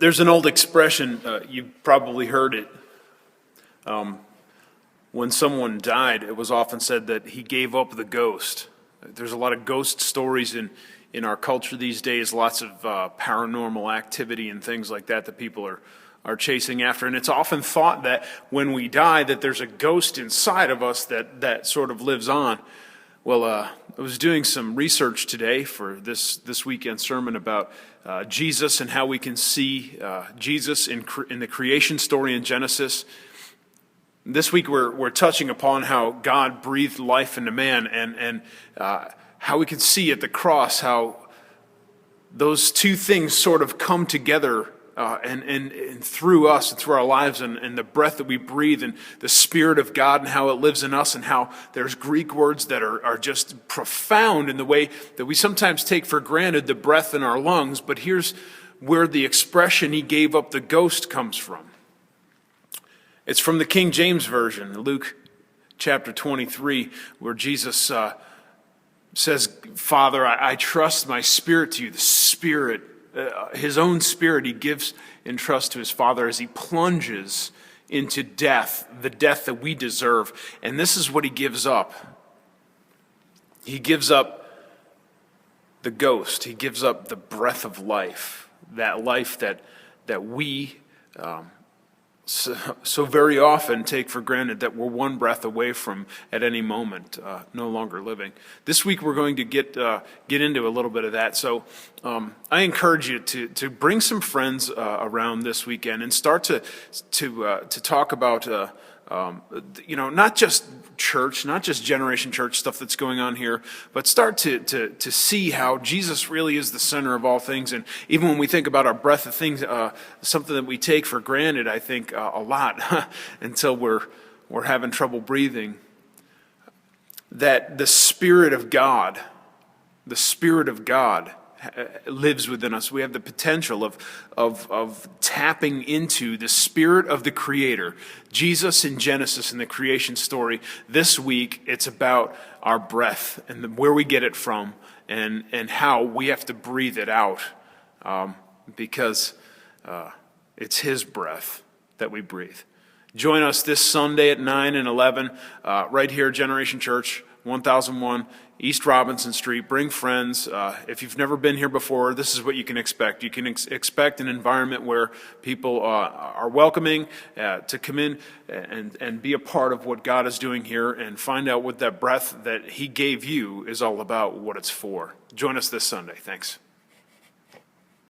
There's an old expression, you've probably heard it. When someone died, it was often said that he gave up the ghost. There's a lot of ghost stories in our culture these days, lots of paranormal activity and things like that that people are chasing after. And it's often thought that when we die that there's a ghost inside of us that sort of lives on. Well, I was doing some research today for this weekend sermon about Jesus and how we can see Jesus in the creation story in Genesis. This week we're touching upon how God breathed life into man and how we can see at the cross how those two things sort of come together and through us and through our lives and the breath that we breathe and the Spirit of God and how it lives in us and how there's Greek words that are just profound in the way that we sometimes take for granted the breath in our lungs. But here's where the expression "he gave up the ghost" comes from. It's from the King James Version, Luke chapter 23, where Jesus says, "Father, I trust my spirit to you." The Spirit, his own Spirit, he gives in trust to his Father as he plunges into death, the death that we deserve. And this is what he gives up. He gives up the ghost. He gives up the breath of life, that life that we so very often take for granted, that we're one breath away from at any moment, no longer living. This week we're going to get into a little bit of that. So I encourage you to bring some friends around this weekend and start to talk about not just church, not just Generation Church stuff that's going on here, but start to see how Jesus really is the center of all things. And even when we think about our breath of things, something that we take for granted, I think a lot until we're having trouble breathing, that the Spirit of God lives within us. We have the potential of tapping into the Spirit of the Creator. Jesus in Genesis, in the creation story. This week, it's about our breath and where we get it from and how we have to breathe it out because it's His breath that we breathe. Join us this Sunday at 9 and 11 right here at Generation Church, 1001 East Robinson Street. Bring friends. If you've never been here before, this is what you can expect. You can expect an environment where people are welcoming to come in and be a part of what God is doing here and find out what that breath that He gave you is all about, what it's for. Join us this Sunday. Thanks.